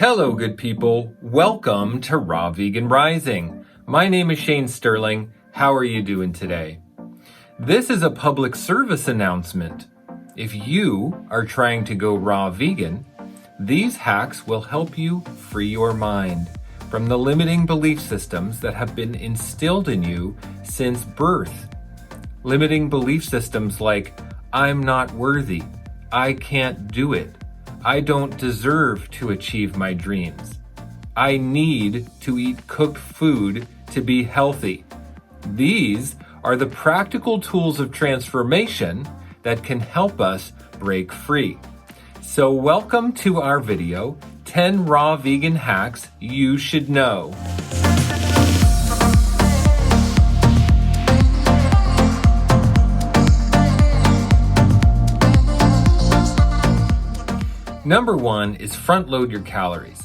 Hello, good people. Welcome to Raw Vegan Rising. My name is Shane Sterling. How are you doing today? This is a public service announcement. If you are trying to go raw vegan, these hacks will help you free your mind from the limiting belief systems that have been instilled in you since birth. Limiting belief systems like, I'm not worthy, I can't do it, I don't deserve to achieve my dreams, I need to eat cooked food to be healthy. These are the practical tools of transformation that can help us break free. So welcome to our video, 10 Raw Vegan Hacks You Should Know. Number 1 is front load your calories.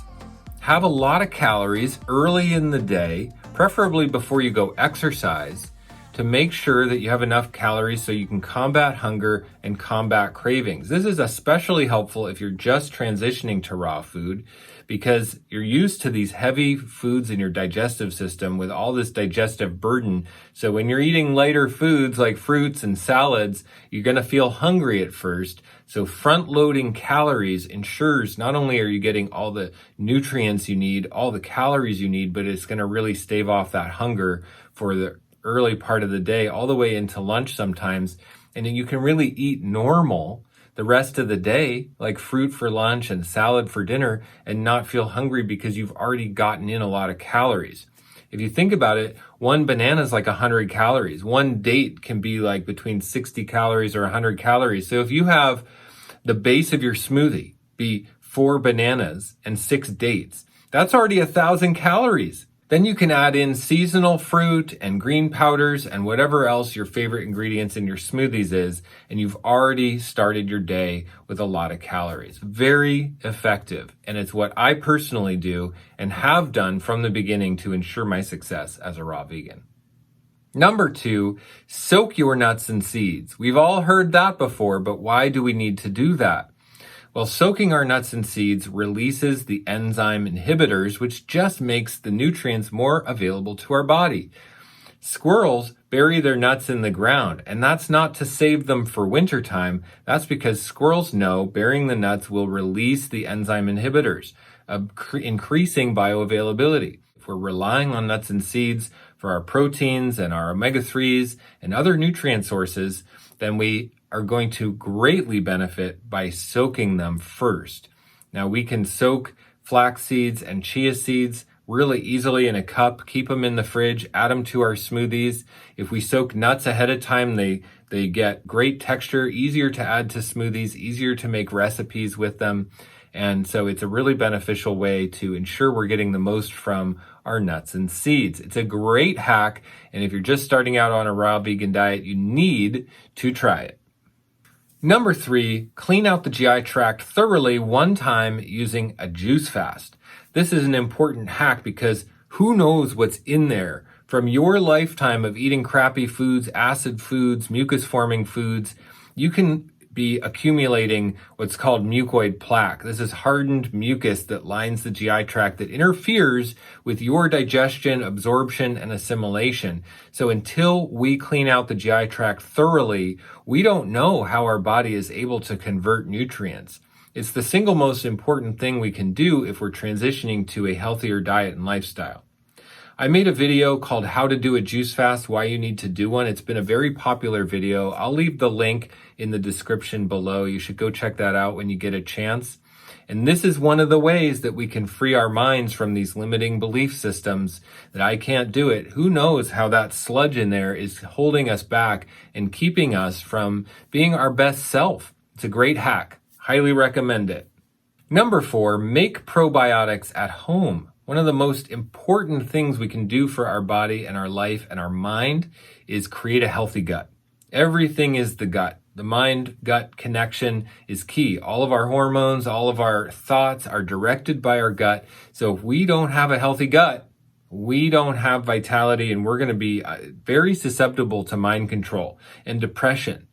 Have a lot of calories early in the day, preferably before you go exercise, to make sure that you have enough calories so you can combat hunger and combat cravings. This is especially helpful if you're just transitioning to raw food because you're used to these heavy foods in your digestive system with all this digestive burden. So when you're eating lighter foods like fruits and salads, you're going to feel hungry at first. So front loading calories ensures not only are you getting all the nutrients you need, all the calories you need, but it's going to really stave off that hunger for the early part of the day all the way into lunch sometimes. And you can really eat normal the rest of the day, like fruit for lunch and salad for dinner, and not feel hungry because you've already gotten in a lot of calories. If you think about it, one banana is like 100 calories. One date can be like between 60 calories or 100 calories. So if you have the base of your smoothie be 4 bananas and 6 dates, that's already 1,000 calories. Then you can add in seasonal fruit and green powders and whatever else your favorite ingredients in your smoothies is, and you've already started your day with a lot of calories. Very effective, and it's what I personally do and have done from the beginning to ensure my success as a raw vegan. Number 2, soak your nuts and seeds. We've all heard that before, but why do we need to do that? Well, soaking our nuts and seeds releases the enzyme inhibitors, which just makes the nutrients more available to our body. Squirrels bury their nuts in the ground, and that's not to save them for wintertime. That's because squirrels know burying the nuts will release the enzyme inhibitors, increasing bioavailability. If we're relying on nuts and seeds for our proteins and our omega-3s and other nutrient sources, then we are going to greatly benefit by soaking them first. Now we can soak flax seeds and chia seeds really easily in a cup, keep them in the fridge, add them to our smoothies. If we soak nuts ahead of time, they get great texture, easier to add to smoothies, easier to make recipes with them. And so it's a really beneficial way to ensure we're getting the most from our nuts and seeds. It's a great hack. And if you're just starting out on a raw vegan diet, you need to try it. Number 3, clean out the GI tract thoroughly one time using a juice fast. This is an important hack because who knows what's in there from your lifetime of eating crappy foods, acid foods, mucus-forming foods. You can be accumulating what's called mucoid plaque. This is hardened mucus that lines the GI tract that interferes with your digestion, absorption, and assimilation. So until we clean out the GI tract thoroughly, we don't know how our body is able to convert nutrients. It's the single most important thing we can do if we're transitioning to a healthier diet and lifestyle. I made a video called How to Do a Juice Fast, Why You Need to Do One. It's been a very popular video. I'll leave the link in the description below. You should go check that out when you get a chance. And this is one of the ways that we can free our minds from these limiting belief systems that I can't do it. Who knows how that sludge in there is holding us back and keeping us from being our best self. It's a great hack. Highly recommend it. Number 4, make probiotics at home. One of the most important things we can do for our body and our life and our mind is create a healthy gut. Everything is the gut. The mind-gut connection is key. All of our hormones, all of our thoughts are directed by our gut. So if we don't have a healthy gut, we don't have vitality, and we're going to be very susceptible to mind control and depression,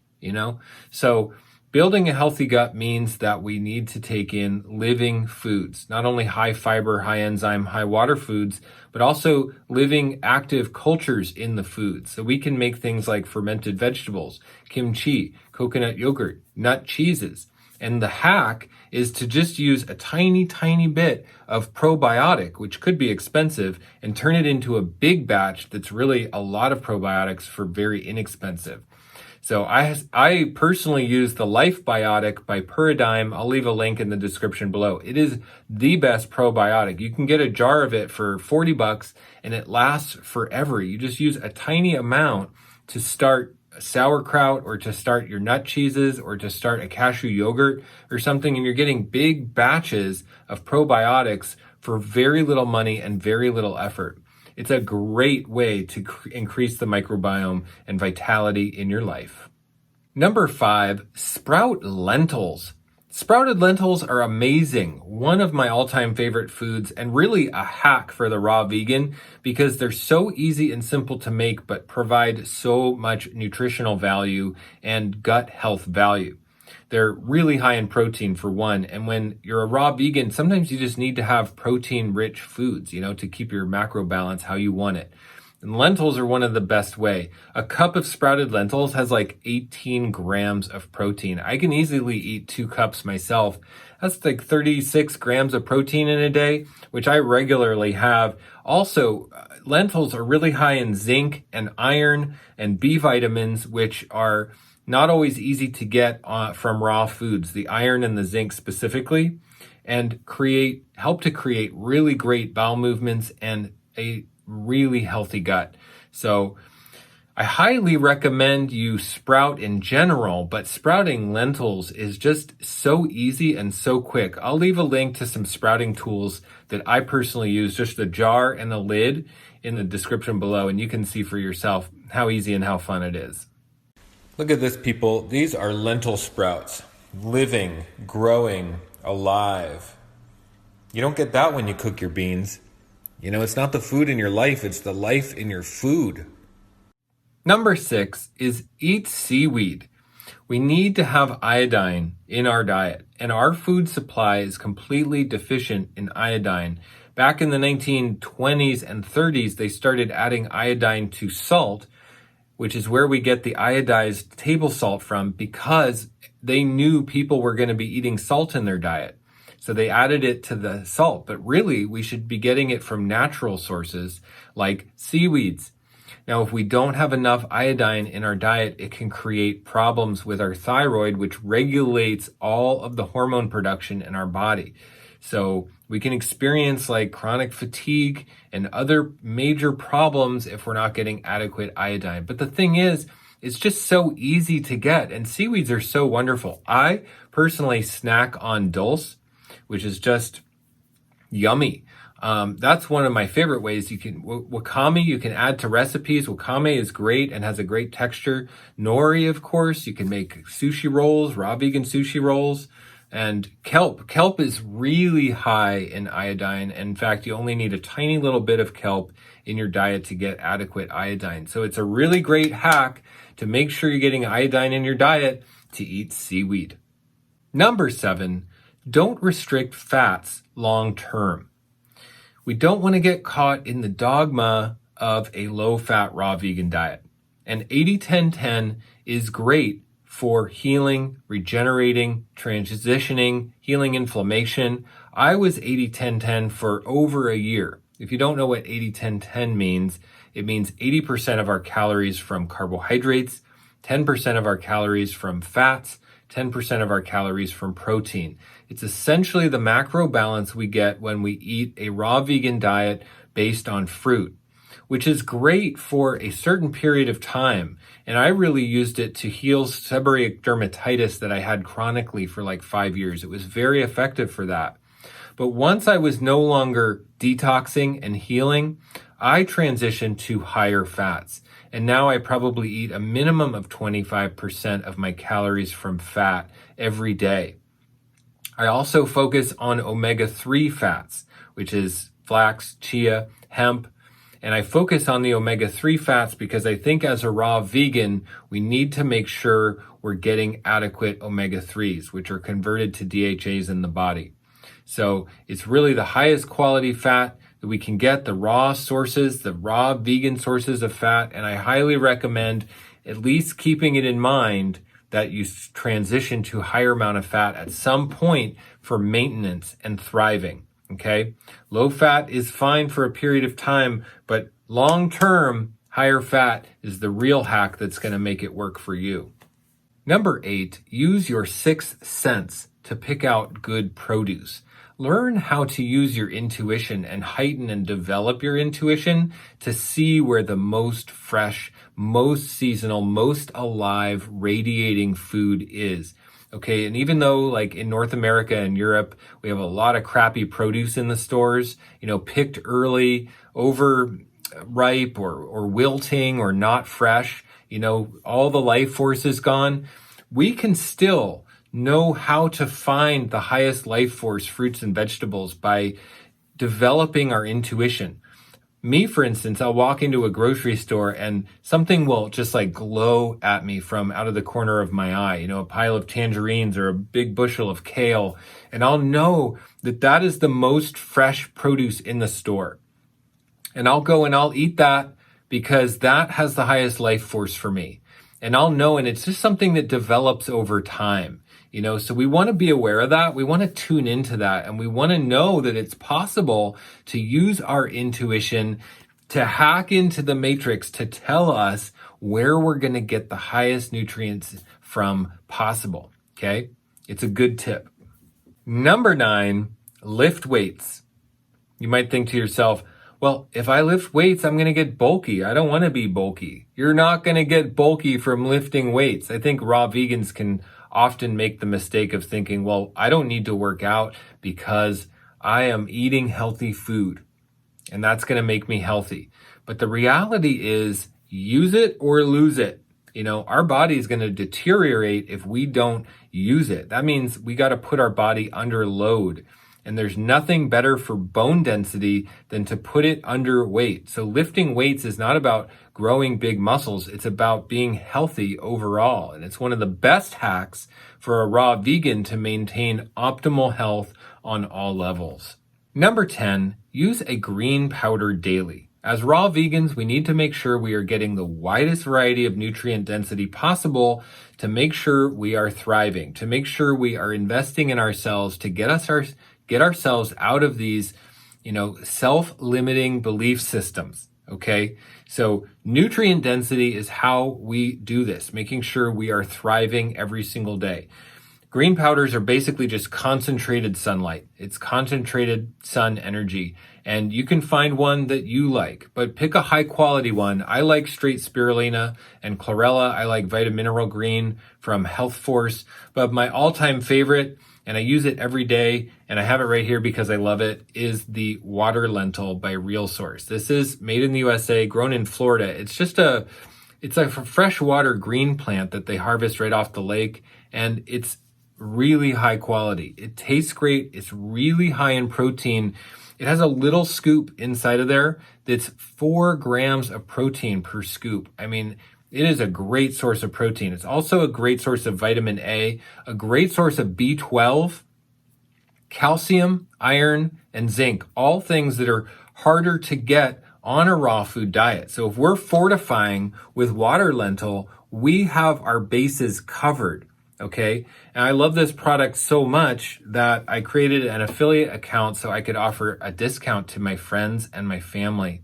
So Building a healthy gut means that we need to take in living foods, not only high fiber, high enzyme, high water foods, but also living active cultures in the food. So we can make things like fermented vegetables, kimchi, coconut yogurt, nut cheeses. And the hack is to just use a tiny, tiny bit of probiotic, which could be expensive, and turn it into a big batch that's really a lot of probiotics for very inexpensive. So I personally use the Life Biotic by Paradigm. I'll leave a link in the description below. It is the best probiotic. You can get a jar of it for $40 and it lasts forever. You just use a tiny amount to start sauerkraut or to start your nut cheeses or to start a cashew yogurt or something, and you're getting big batches of probiotics for very little money and very little effort. It's a great way to increase the microbiome and vitality in your life. Number 5, sprout lentils. Sprouted lentils are amazing. One of my all-time favorite foods and really a hack for the raw vegan because they're so easy and simple to make but provide so much nutritional value and gut health value. They're really high in protein for one, and when you're a raw vegan, sometimes you just need to have protein-rich foods, to keep your macro balance how you want it. And lentils are one of the best way. A cup of sprouted lentils has like 18 grams of protein. I can easily eat 2 cups myself. That's like 36 grams of protein in a day, which I regularly have. Also, lentils are really high in zinc and iron and B vitamins, which are not always easy to get from raw foods, the iron and the zinc specifically, and help to create really great bowel movements and a really healthy gut. So I highly recommend you sprout in general, but sprouting lentils is just so easy and so quick. I'll leave a link to some sprouting tools that I personally use, just the jar and the lid, in the description below, and you can see for yourself how easy and how fun it is. Look at this, people. These are lentil sprouts, living, growing, alive. You don't get that when you cook your beans. It's not the food in your life, it's the life in your food. Number 6 is eat seaweed. We need to have iodine in our diet, and our food supply is completely deficient in iodine. Back in the 1920s and 30s, they started adding iodine to salt, which is where we get the iodized table salt from, because they knew people were going to be eating salt in their diet. So they added it to the salt, but really we should be getting it from natural sources like seaweeds. Now, if we don't have enough iodine in our diet, it can create problems with our thyroid, which regulates all of the hormone production in our body. So we can experience like chronic fatigue and other major problems if we're not getting adequate iodine. But the thing is, it's just so easy to get, and seaweeds are so wonderful. I personally snack on dulse, which is just yummy. That's one of my favorite ways. Wakame, you can add to recipes. Wakame is great and has a great texture. Nori, of course, you can make sushi rolls, raw vegan sushi rolls. And kelp. Kelp is really high in iodine. In fact, you only need a tiny little bit of kelp in your diet to get adequate iodine. So it's a really great hack to make sure you're getting iodine in your diet to eat seaweed. Number 7, don't restrict fats long term. We don't want to get caught in the dogma of a low-fat raw vegan diet. And 80-10-10 is great for healing, regenerating, transitioning, healing inflammation. I was 80-10-10 for over a year. If you don't know what 80-10-10 means, it means 80% of our calories from carbohydrates, 10% of our calories from fats, 10% of our calories from protein. It's essentially the macro balance we get when we eat a raw vegan diet based on fruit, which is great for a certain period of time. And I really used it to heal seborrheic dermatitis that I had chronically for like 5 years. It was very effective for that. But once I was no longer detoxing and healing, I transitioned to higher fats. And now I probably eat a minimum of 25% of my calories from fat every day. I also focus on omega-3 fats, which is flax, chia, hemp, And I focus on the omega-3 fats because I think as a raw vegan, we need to make sure we're getting adequate omega-3s, which are converted to DHAs in the body. So it's really the highest quality fat that we can get, the raw sources, the raw vegan sources of fat. And I highly recommend at least keeping it in mind that you transition to a higher amount of fat at some point for maintenance and thriving. Okay. Low fat is fine for a period of time, but long term, higher fat is the real hack that's going to make it work for you. Number 8, use your sixth sense to pick out good produce. Learn how to use your intuition and heighten and develop your intuition to see where the most fresh, most seasonal, most alive, radiating food is. Okay, and even though like in North America and Europe, we have a lot of crappy produce in the stores, picked early, overripe or wilting or not fresh, all the life force is gone, we can still know how to find the highest life force fruits and vegetables by developing our intuition. Me, for instance, I'll walk into a grocery store and something will just like glow at me from out of the corner of my eye, a pile of tangerines or a big bushel of kale. And I'll know that that is the most fresh produce in the store. And I'll go and I'll eat that because that has the highest life force for me. And I'll know, and it's just something that develops over time. So we want to be aware of that. We want to tune into that. And we want to know that it's possible to use our intuition to hack into the matrix to tell us where we're going to get the highest nutrients from possible. Okay. It's a good tip. Number 9, lift weights. You might think to yourself, well, if I lift weights, I'm going to get bulky. I don't want to be bulky. You're not going to get bulky from lifting weights. I think raw vegans can often make the mistake of thinking, well, I don't need to work out because I am eating healthy food and that's going to make me healthy. But the reality is use it or lose it. Our body is going to deteriorate if we don't use it. That means we got to put our body under load. And there's nothing better for bone density than to put it under weight. So lifting weights is not about growing big muscles. It's about being healthy overall. And it's one of the best hacks for a raw vegan to maintain optimal health on all levels. Number 10, use a green powder daily. As raw vegans, we need to make sure we are getting the widest variety of nutrient density possible to make sure we are thriving, to make sure we are investing in ourselves to get ourselves out of these, self-limiting belief systems. Okay. So nutrient density is how we do this, making sure we are thriving every single day. Green powders are basically just concentrated sunlight. It's concentrated sun energy. And you can find one that you like, but pick a high quality one. I like straight spirulina and chlorella. I like Vitamineral Green from Health Force, but my all-time favorite, and I use it every day, and I have it right here because I love it, is the water lentil by Real Source. This is made in the USA, grown in Florida. It's a freshwater green plant that they harvest right off the lake, and it's really high quality. It tastes great. It's really high in protein. It has a little scoop inside of there that's 4 grams of protein per scoop. I mean, it is a great source of protein. It's also a great source of vitamin A, a great source of B12, calcium, iron, and zinc, all things that are harder to get on a raw food diet. So if we're fortifying with water lentil, we have our bases covered. Okay. And I love this product so much that I created an affiliate account so I could offer a discount to my friends and my family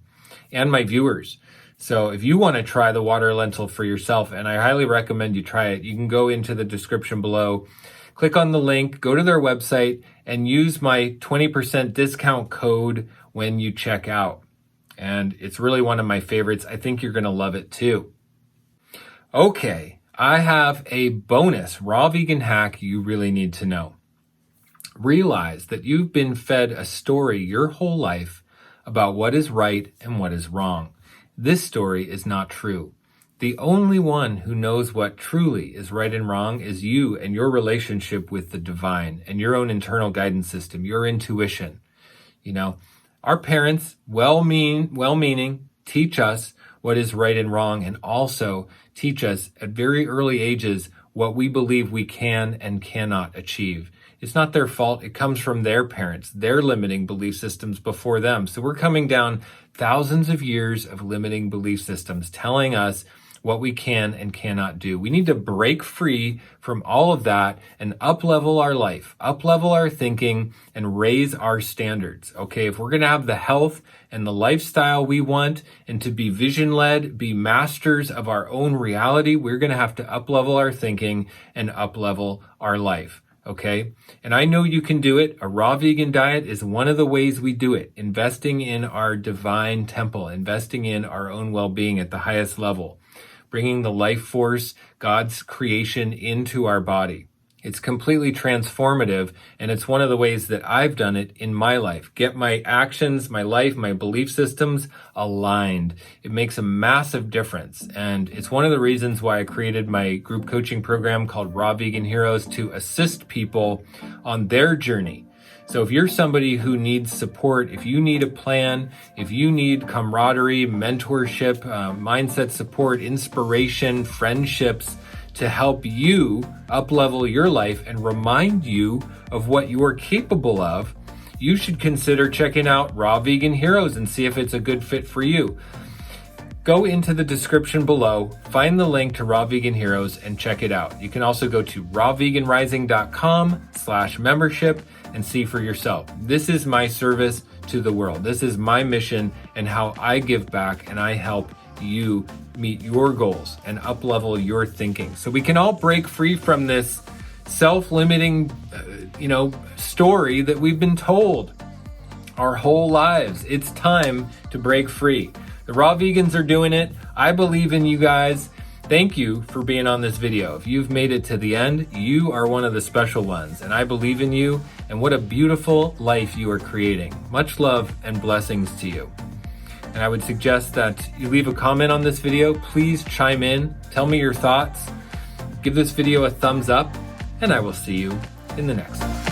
and my viewers. So if you want to try the water lentil for yourself, and I highly recommend you try it, you can go into the description below, click on the link, go to their website, and use my 20% discount code when you check out. And it's really one of my favorites. I think you're going to love it too. Okay. I have a bonus raw vegan hack you really need to know. Realize that you've been fed a story your whole life about what is right and what is wrong. This story is not true. The only one who knows what truly is right and wrong is you and your relationship with the divine and your own internal guidance system, your intuition. Our parents, well-meaning, teach us what is right and wrong, and also teach us at very early ages what we believe we can and cannot achieve. It's not their fault. It comes from their parents, their limiting belief systems before them. So we're coming down thousands of years of limiting belief systems telling us what we can and cannot do. We need to break free from all of that and up-level our life, up-level our thinking, and raise our standards. Okay, if we're going to have the health and the lifestyle we want and to be vision-led, be masters of our own reality, we're going to have to up-level our thinking and up-level our life. Okay. And I know you can do it. A raw vegan diet is one of the ways we do it. Investing in our divine temple, investing in our own well-being at the highest level, bringing the life force, God's creation into our body. It's completely transformative, and it's one of the ways that I've done it in my life. Get my actions, my life, my belief systems aligned. It makes a massive difference, and it's one of the reasons why I created my group coaching program called Raw Vegan Heroes to assist people on their journey. So if you're somebody who needs support, if you need a plan, if you need camaraderie, mentorship, mindset support, inspiration, friendships, to help you up-level your life and remind you of what you are capable of, you should consider checking out Raw Vegan Heroes and see if it's a good fit for you. Go into the description below, find the link to Raw Vegan Heroes, and check it out. You can also go to rawveganrising.com/membership and see for yourself. This is my service to the world. This is my mission and how I give back, and I help you meet your goals and up-level your thinking. So we can all break free from this self-limiting, story that we've been told our whole lives. It's time to break free. The raw vegans are doing it. I believe in you guys. Thank you for being on this video. If you've made it to the end, you are one of the special ones, and I believe in you, and what a beautiful life you are creating. Much love and blessings to you. And I would suggest that you leave a comment on this video. Please chime in, tell me your thoughts, give this video a thumbs up, and I will see you in the next one.